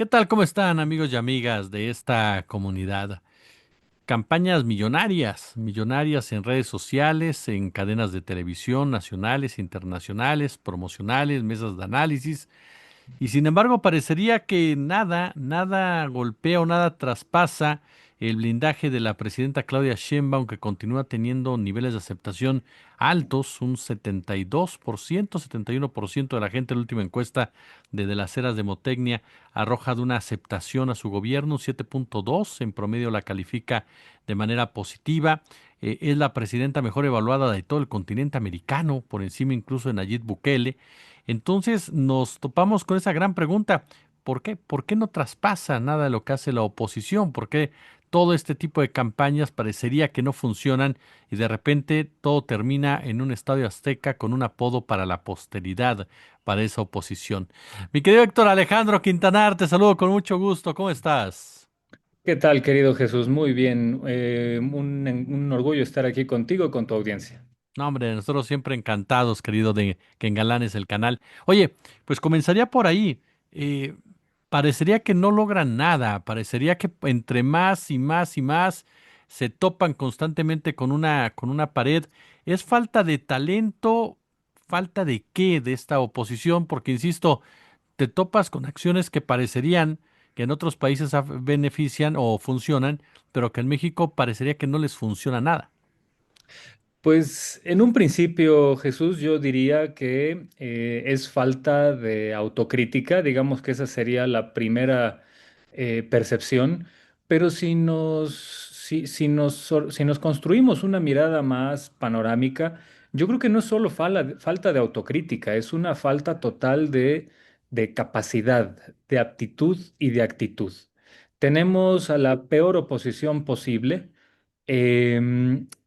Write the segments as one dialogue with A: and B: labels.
A: ¿Qué tal? ¿Cómo están amigos y amigas de esta comunidad? Campañas millonarias, millonarias en redes sociales, en cadenas de televisión nacionales, internacionales, promocionales, mesas de análisis. Y sin embargo, parecería que nada golpea o nada traspasa el blindaje de la presidenta Claudia Sheinbaum, que continúa teniendo niveles de aceptación altos, un 72%, 71% de la gente en la última encuesta de las Heras de Motecnia arroja de una aceptación a su gobierno, un 7.2 en promedio la califica de manera positiva. Es la presidenta mejor evaluada de todo el continente americano, por encima incluso de Nayib Bukele. Entonces nos topamos con esa gran pregunta. ¿Por qué? ¿Por qué no traspasa nada de lo que hace la oposición? ¿Por qué todo este tipo de campañas parecería que no funcionan y de repente todo termina en un estadio Azteca con un apodo para la posteridad, para esa oposición? Mi querido Héctor Alejandro Quintanar, te saludo con mucho gusto. ¿Cómo estás?
B: ¿Qué tal, querido Jesús? Muy bien. Un orgullo estar aquí contigo y con tu audiencia.
A: No, hombre, nosotros siempre encantados, querido, de que engalanes el canal. Oye, pues comenzaría por ahí. Eh, Parecería que no logran nada, parecería que entre más y más y más se topan constantemente con una pared. ¿Es falta de talento? ¿Falta de qué de esta oposición? Porque, insisto, te topas con acciones que parecerían que en otros países benefician o funcionan, pero que en México parecería que no les funciona nada.
B: Pues en un principio, Jesús, yo diría que es falta de autocrítica, digamos que esa sería la primera percepción, pero si nos construimos una mirada más panorámica, yo creo que no es solo falta de autocrítica, es una falta total de capacidad, de aptitud y de actitud. Tenemos a la peor oposición posible.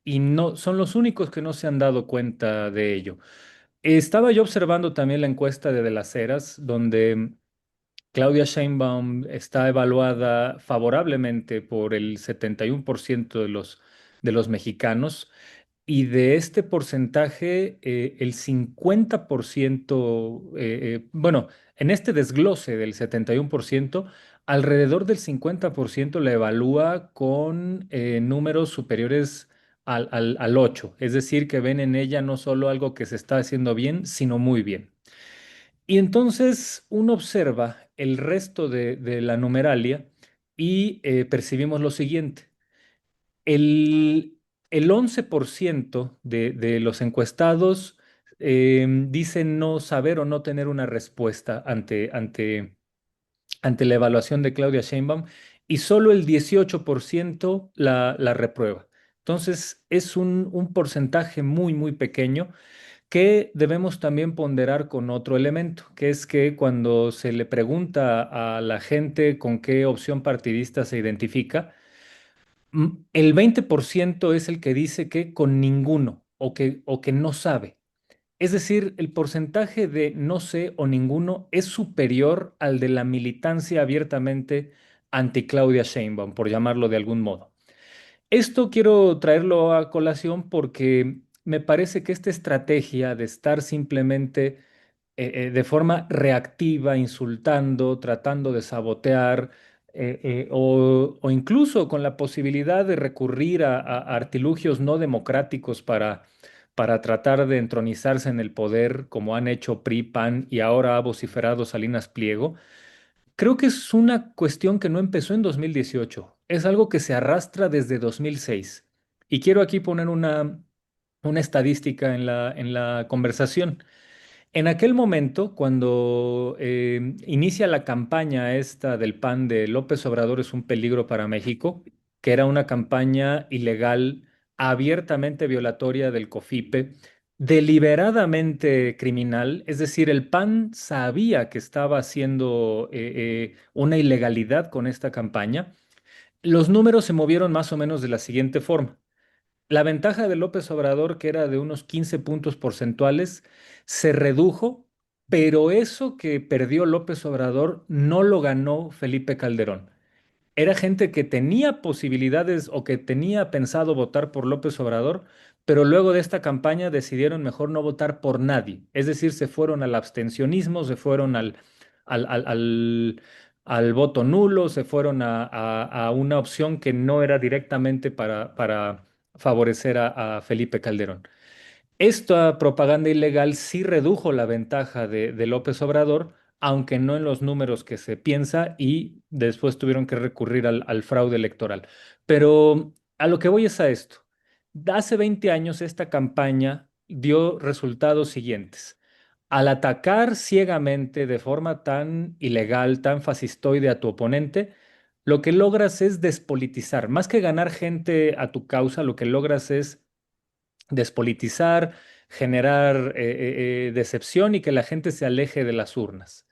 B: Y no son los únicos que no se han dado cuenta de ello. Estaba yo observando también la encuesta de las Heras, donde Claudia Sheinbaum está evaluada favorablemente por el 71% de los mexicanos. Y de este porcentaje, el 50%, bueno, en este desglose del 71%, alrededor del 50% la evalúa con números superiores al 8, es decir, que ven en ella no solo algo que se está haciendo bien, sino muy bien. Y entonces uno observa el resto de la numeralia y percibimos lo siguiente. El, el 11% de los encuestados dicen no saber o no tener una respuesta ante la evaluación de Claudia Sheinbaum y solo el 18% la reprueba. Entonces es un porcentaje muy, muy pequeño que debemos también ponderar con otro elemento, que es que cuando se le pregunta a la gente con qué opción partidista se identifica, el 20% es el que dice que con ninguno o que no sabe. Es decir, el porcentaje de no sé o ninguno es superior al de la militancia abiertamente anti Claudia Sheinbaum, por llamarlo de algún modo. Esto quiero traerlo a colación porque me parece que esta estrategia de estar simplemente de forma reactiva, insultando, tratando de sabotear, o incluso con la posibilidad de recurrir a artilugios no democráticos para tratar de entronizarse en el poder, como han hecho PRI, PAN y ahora ha vociferado Salinas Pliego. Creo que es una cuestión que no empezó en 2018, es algo que se arrastra desde 2006. Y quiero aquí poner una estadística en la conversación. En aquel momento, cuando inicia la campaña esta del PAN de López Obrador es un peligro para México, que era una campaña ilegal, abiertamente violatoria del COFIPE, deliberadamente criminal, es decir, el PAN sabía que estaba haciendo una ilegalidad con esta campaña, los números se movieron más o menos de la siguiente forma. La ventaja de López Obrador, que era de unos 15 puntos porcentuales, se redujo, pero eso que perdió López Obrador no lo ganó Felipe Calderón. Era gente que tenía posibilidades o que tenía pensado votar por López Obrador, pero luego de esta campaña decidieron mejor no votar por nadie. Es decir, se fueron al abstencionismo, se fueron al, al voto nulo, se fueron a una opción que no era directamente para favorecer a Felipe Calderón. Esta propaganda ilegal sí redujo la ventaja de López Obrador, aunque no en los números que se piensa, y después tuvieron que recurrir al fraude electoral. Pero a lo que voy es a esto. Hace 20 años esta campaña dio resultados siguientes. Al atacar ciegamente de forma tan ilegal, tan fascistoide a tu oponente, lo que logras es despolitizar. Más que ganar gente a tu causa, lo que logras es despolitizar, generar decepción y que la gente se aleje de las urnas.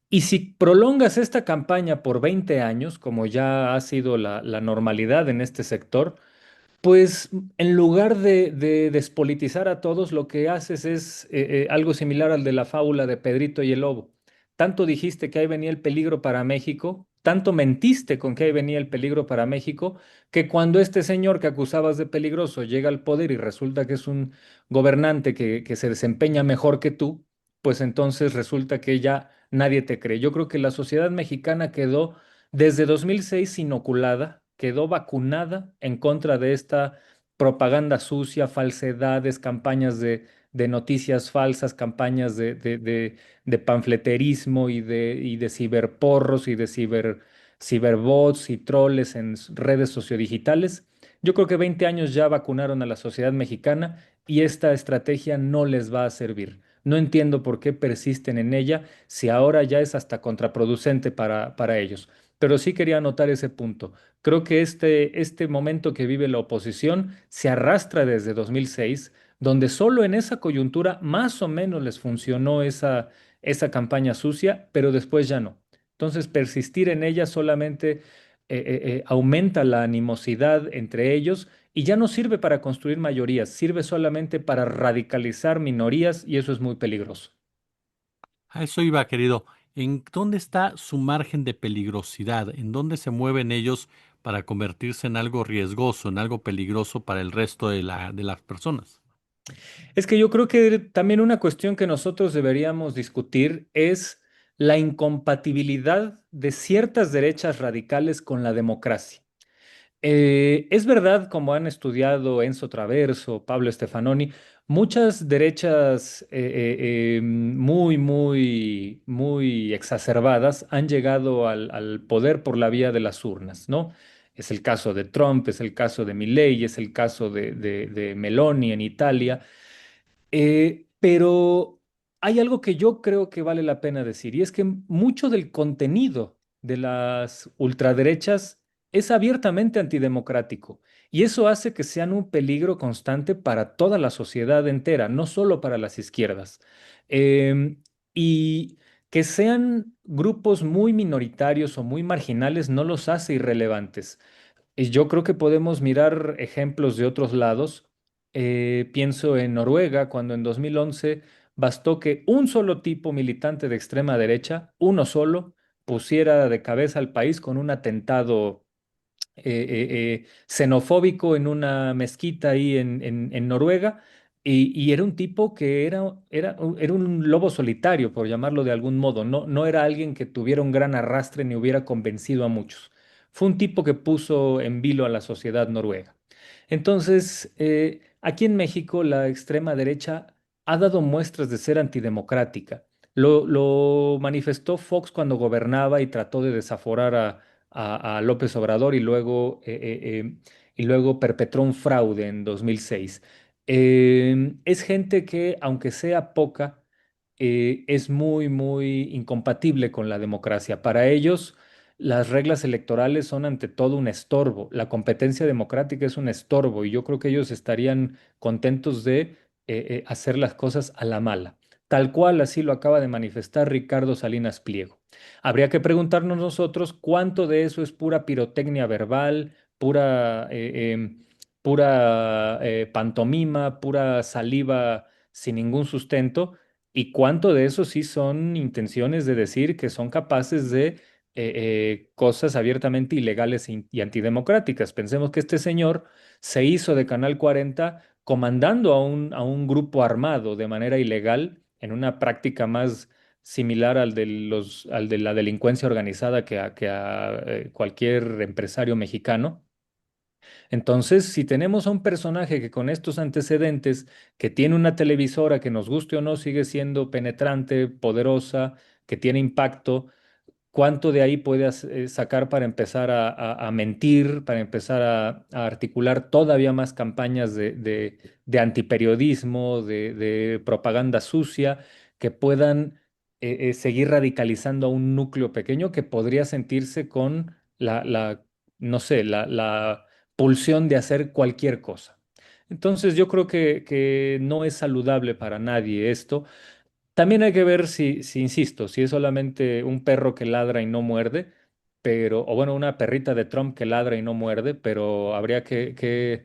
B: Y si prolongas esta campaña por 20 años, como ya ha sido la normalidad en este sector, pues en lugar de despolitizar a todos, lo que haces es algo similar al de la fábula de Pedrito y el Lobo. Tanto dijiste que ahí venía el peligro para México, tanto mentiste con que ahí venía el peligro para México, que cuando este señor que acusabas de peligroso llega al poder y resulta que es un gobernante que se desempeña mejor que tú, pues entonces resulta que ya nadie te cree. Yo creo que la sociedad mexicana quedó desde 2006 inoculada, quedó vacunada en contra de esta propaganda sucia, falsedades, campañas de noticias falsas, campañas de panfleterismo y de ciberporros y de ciberbots y troles en redes sociodigitales. Yo creo que 20 años ya vacunaron a la sociedad mexicana y esta estrategia no les va a servir. No entiendo por qué persisten en ella si ahora ya es hasta contraproducente para ellos. Pero sí quería anotar ese punto. Creo que este momento que vive la oposición se arrastra desde 2006, donde solo en esa coyuntura más o menos les funcionó esa campaña sucia, pero después ya no. Entonces, persistir en ella solamente aumenta la animosidad entre ellos y ya no sirve para construir mayorías, sirve solamente para radicalizar minorías y eso es muy peligroso.
A: A eso iba, querido. ¿En dónde está su margen de peligrosidad? ¿En dónde se mueven ellos para convertirse en algo riesgoso, en algo peligroso para el resto de las personas?
B: Es que yo creo que también una cuestión que nosotros deberíamos discutir es la incompatibilidad de ciertas derechas radicales con la democracia. Es verdad, como han estudiado Enzo Traverso, Pablo Stefanoni, muchas derechas muy, muy, muy exacerbadas han llegado al poder por la vía de las urnas, ¿no? Es el caso de Trump, es el caso de Milei, es el caso de Meloni en Italia. Pero hay algo que yo creo que vale la pena decir, y es que mucho del contenido de las ultraderechas es abiertamente antidemocrático, y eso hace que sean un peligro constante para toda la sociedad entera, no solo para las izquierdas. Y que sean grupos muy minoritarios o muy marginales no los hace irrelevantes. Y yo creo que podemos mirar ejemplos de otros lados. Pienso en Noruega, cuando en 2011 bastó que un solo tipo militante de extrema derecha, uno solo, pusiera de cabeza al país con un atentado xenofóbico en una mezquita ahí en Noruega. Y era un tipo que era un lobo solitario, por llamarlo de algún modo. No era alguien que tuviera un gran arrastre ni hubiera convencido a muchos. Fue un tipo que puso en vilo a la sociedad noruega. Entonces, aquí en México, la extrema derecha ha dado muestras de ser antidemocrática. Lo manifestó Fox cuando gobernaba y trató de desaforar a López Obrador y luego perpetró un fraude en 2006. Es gente que, aunque sea poca, es muy, muy incompatible con la democracia. Para ellos, las reglas electorales son ante todo un estorbo. La competencia democrática es un estorbo y yo creo que ellos estarían contentos de hacer las cosas a la mala. Tal cual así lo acaba de manifestar Ricardo Salinas Pliego. Habría que preguntarnos nosotros cuánto de eso es pura pirotecnia verbal, pura pantomima, pura saliva sin ningún sustento, y cuánto de eso sí son intenciones de decir que son capaces de cosas abiertamente ilegales y antidemocráticas. Pensemos que este señor se hizo de Canal 40 comandando a un grupo armado de manera ilegal en una práctica más similar al de la delincuencia organizada que a cualquier empresario mexicano. Entonces, si tenemos a un personaje que con estos antecedentes, que tiene una televisora que nos guste o no, sigue siendo penetrante, poderosa, que tiene impacto, ¿cuánto de ahí puede sacar para empezar a mentir, para empezar a articular todavía más campañas de antiperiodismo, de propaganda sucia, que puedan seguir radicalizando a un núcleo pequeño que podría sentirse con no sé, la pulsión de hacer cualquier cosa? Entonces yo creo que no es saludable para nadie esto. También hay que ver si, insisto, si es solamente un perro que ladra y no muerde, pero, o bueno, una perrita de Trump que ladra y no muerde, pero habría que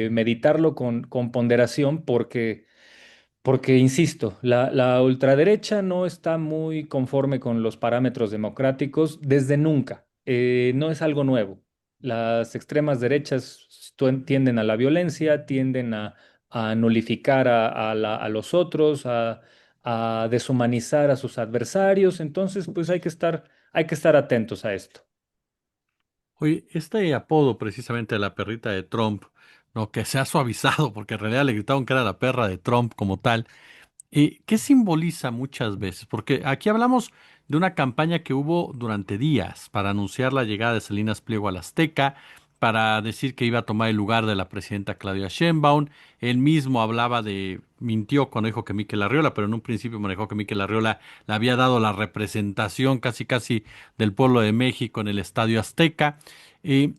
B: meditarlo con ponderación porque, insisto, la ultraderecha no está muy conforme con los parámetros democráticos desde nunca. No es algo nuevo. Las extremas derechas tienden a la violencia, tienden a nulificar a los otros, a deshumanizar a sus adversarios. Entonces, pues hay que estar atentos a esto.
A: Oye, este apodo precisamente de la perrita de Trump, no, que se ha suavizado, porque en realidad le gritaron que era la perra de Trump como tal. ¿Qué simboliza muchas veces? Porque aquí hablamos de una campaña que hubo durante días para anunciar la llegada de Salinas Pliego al Azteca, para decir que iba a tomar el lugar de la presidenta Claudia Sheinbaum. Él mismo mintió cuando dijo que Mikel Arriola, pero en un principio manejó que Mikel Arriola le había dado la representación casi casi del pueblo de México en el Estadio Azteca. Eh,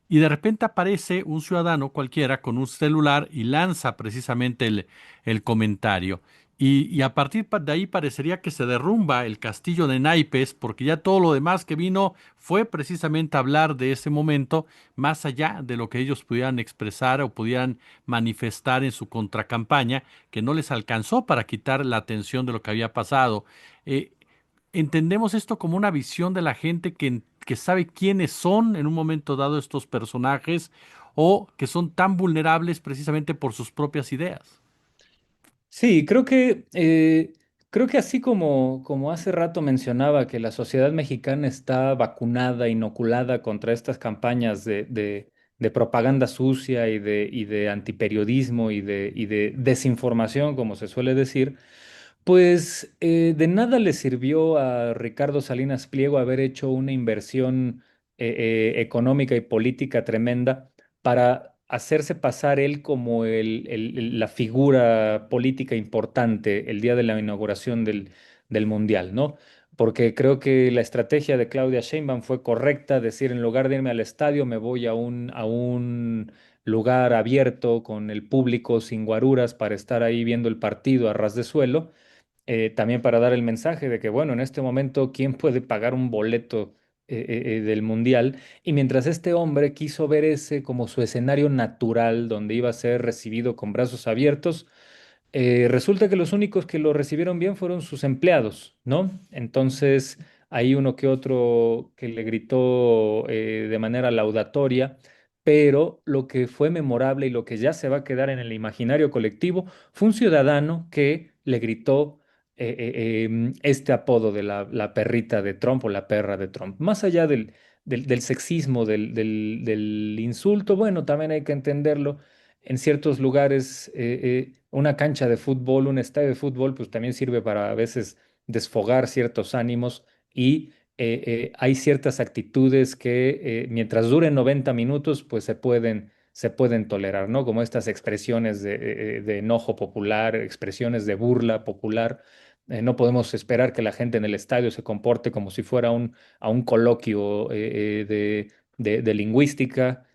A: y de repente aparece un ciudadano cualquiera con un celular y lanza precisamente el comentario. Y a partir de ahí parecería que se derrumba el castillo de naipes, porque ya todo lo demás que vino fue precisamente hablar de ese momento, más allá de lo que ellos pudieran expresar o pudieran manifestar en su contracampaña, que no les alcanzó para quitar la atención de lo que había pasado. Eh, Entendemos esto como una visión de la gente que sabe quiénes son en un momento dado estos personajes o que son tan vulnerables precisamente por sus propias ideas.
B: Sí, creo que así como hace rato mencionaba que la sociedad mexicana está vacunada, inoculada contra estas campañas de propaganda sucia y de antiperiodismo y de desinformación, como se suele decir. Pues de nada le sirvió a Ricardo Salinas Pliego haber hecho una inversión económica y política tremenda para hacerse pasar él como la figura política importante el día de la inauguración del Mundial, ¿no? Porque creo que la estrategia de Claudia Sheinbaum fue correcta, decir, en lugar de irme al estadio, me voy a un lugar abierto con el público sin guaruras para estar ahí viendo el partido a ras de suelo. También para dar el mensaje de que, bueno, en este momento, ¿quién puede pagar un boleto del Mundial? Y mientras este hombre quiso ver ese como su escenario natural, donde iba a ser recibido con brazos abiertos, resulta que los únicos que lo recibieron bien fueron sus empleados, ¿no? Entonces, hay uno que otro que le gritó de manera laudatoria, pero lo que fue memorable y lo que ya se va a quedar en el imaginario colectivo fue un ciudadano que le gritó este apodo de la perrita de Trump o la perra de Trump. Más allá del sexismo, del insulto, bueno, también hay que entenderlo. En ciertos lugares, una cancha de fútbol, un estadio de fútbol, pues también sirve para a veces desfogar ciertos ánimos y hay ciertas actitudes que mientras duren 90 minutos, pues se pueden tolerar, ¿no? Como estas expresiones de enojo popular, expresiones de burla popular. No podemos esperar que la gente en el estadio se comporte como si fuera a un coloquio de lingüística.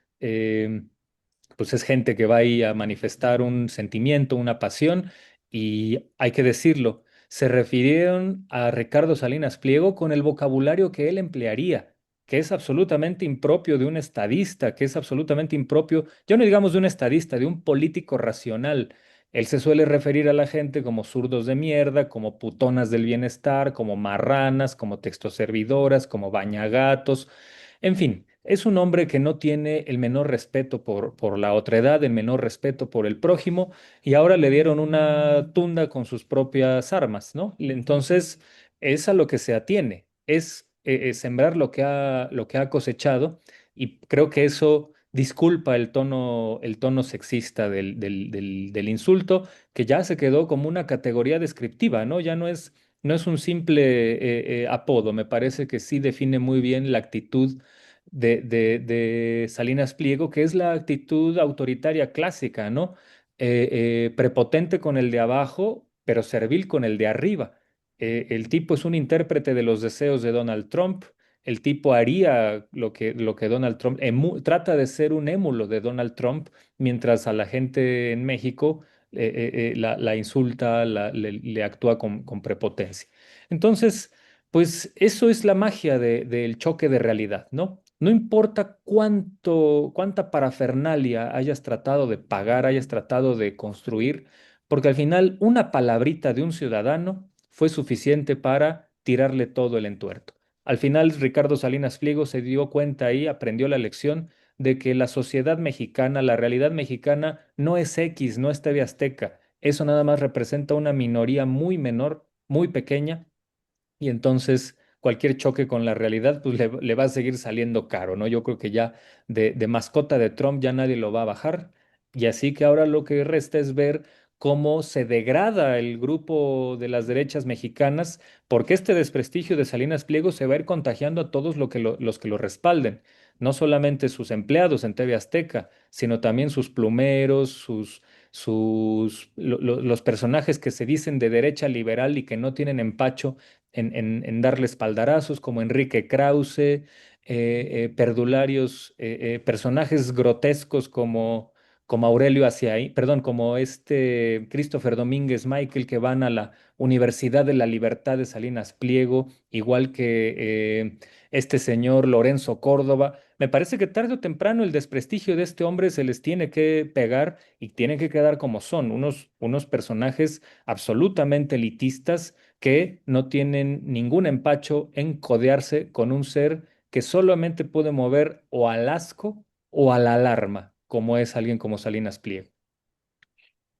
B: Pues es gente que va ahí a manifestar un sentimiento, una pasión, y hay que decirlo, se refirieron a Ricardo Salinas Pliego con el vocabulario que él emplearía, que es absolutamente impropio de un estadista, que es absolutamente impropio, ya no digamos de un estadista, de un político racional. Él se suele referir a la gente como zurdos de mierda, como putonas del bienestar, como marranas, como textoservidoras, como bañagatos, en fin. Es un hombre que no tiene el menor respeto por la otredad, el menor respeto por el prójimo, y ahora le dieron una tunda con sus propias armas, ¿no? Entonces, es a lo que se atiene, es sembrar lo que ha cosechado, y creo que eso disculpa el tono sexista del insulto, que ya se quedó como una categoría descriptiva, ¿no? Ya no es un simple apodo, me parece que sí define muy bien la actitud de Salinas Pliego, que es la actitud autoritaria clásica, ¿no? Prepotente con el de abajo, pero servil con el de arriba. El tipo es un intérprete de los deseos de Donald Trump. El tipo haría lo que Donald Trump trata de ser un émulo de Donald Trump, mientras a la gente en México la insulta, le actúa con prepotencia. Entonces, pues eso es la magia del choque de realidad, ¿no? No importa cuánta parafernalia hayas tratado de pagar, hayas tratado de construir, porque al final una palabrita de un ciudadano fue suficiente para tirarle todo el entuerto. Al final, Ricardo Salinas Pliego se dio cuenta ahí, aprendió la lección de que la sociedad mexicana, la realidad mexicana, no es X, no es TV Azteca. Eso nada más representa una minoría muy menor, muy pequeña, y entonces cualquier choque con la realidad pues le va a seguir saliendo caro, ¿no? Yo creo que ya de mascota de Trump ya nadie lo va a bajar, y así que ahora lo que resta es ver cómo se degrada el grupo de las derechas mexicanas, porque este desprestigio de Salinas Pliego se va a ir contagiando a todos los que lo respalden, no solamente sus empleados en TV Azteca, sino también sus plumeros, los personajes que se dicen de derecha liberal y que no tienen empacho en darle espaldarazos, como Enrique Krause, perdularios, personajes grotescos como Aurelio Haciaí, perdón, como este Christopher Domínguez Michael, que van a la Universidad de la Libertad de Salinas Pliego, igual que este señor Lorenzo Córdoba. Me parece que tarde o temprano el desprestigio de este hombre se les tiene que pegar y tienen que quedar como son, unos personajes absolutamente elitistas que no tienen ningún empacho en codearse con un ser que solamente puede mover o al asco o a la alarma, como es alguien como Salinas Pliego.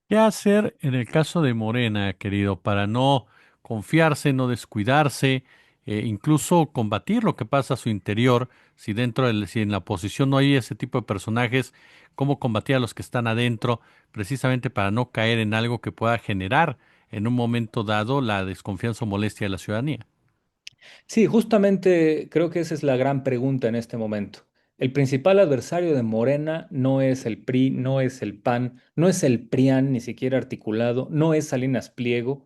A: ¿Qué hacer en el caso de Morena, querido, para no confiarse, no descuidarse, incluso combatir lo que pasa a su interior? Si si en la oposición no hay ese tipo de personajes, ¿cómo combatir a los que están adentro, precisamente para no caer en algo que pueda generar en un momento dado la desconfianza o molestia de la ciudadanía?
B: Sí, justamente creo que esa es la gran pregunta en este momento. El principal adversario de Morena no es el PRI, no es el PAN, no es el PRIAN, ni siquiera articulado, no es Salinas Pliego.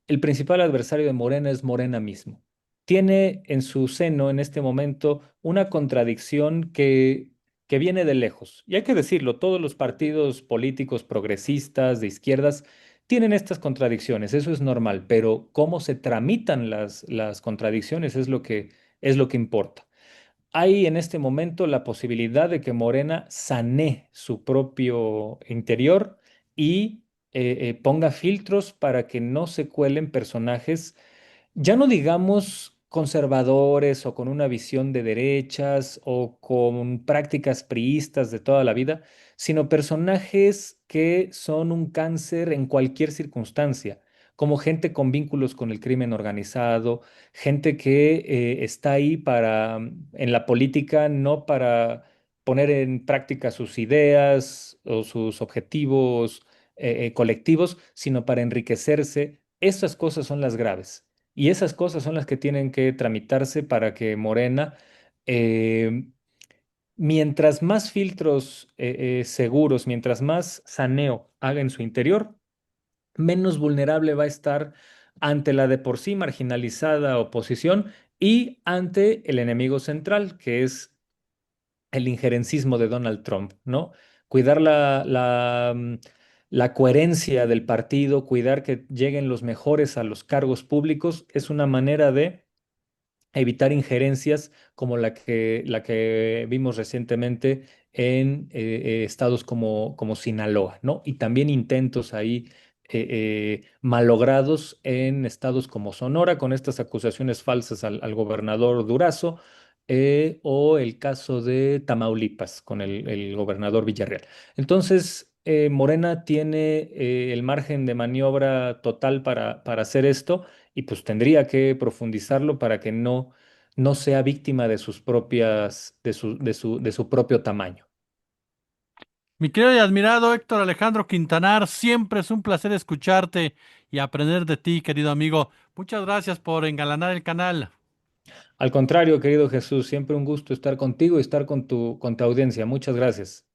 B: El principal adversario de Morena es Morena mismo. Tiene en su seno en este momento una contradicción que viene de lejos. Y hay que decirlo, todos los partidos políticos progresistas, de izquierdas, tienen estas contradicciones, eso es normal, pero cómo se tramitan las contradicciones es lo que importa. Hay en este momento la posibilidad de que Morena sanee su propio interior y ponga filtros para que no se cuelen personajes, ya no digamos conservadores o con una visión de derechas o con prácticas priistas de toda la vida, sino personajes que son un cáncer en cualquier circunstancia, como gente con vínculos con el crimen organizado, gente que está ahí en la política, no para poner en práctica sus ideas o sus objetivos colectivos, sino para enriquecerse. Esas cosas son las graves. Y esas cosas son las que tienen que tramitarse para que Morena, eh, mientras más filtros seguros, mientras más saneo haga en su interior, menos vulnerable va a estar ante la de por sí marginalizada oposición y ante el enemigo central, que es el injerencismo de Donald Trump, ¿no? Cuidar la coherencia del partido, cuidar que lleguen los mejores a los cargos públicos, es una manera de evitar injerencias como la que vimos recientemente en estados como Sinaloa, ¿no? Y también intentos ahí malogrados en estados como Sonora con estas acusaciones falsas al gobernador Durazo. o el caso de Tamaulipas con el gobernador Villarreal. Entonces, Morena tiene el margen de maniobra total para hacer esto y pues tendría que profundizarlo para que no sea víctima de sus propias, de su propio tamaño.
A: Mi querido y admirado Héctor Alejandro Quintanar, siempre es un placer escucharte y aprender de ti, querido amigo. Muchas gracias por engalanar el canal.
B: Al contrario, querido Jesús, siempre un gusto estar contigo y estar con tu audiencia. Muchas gracias.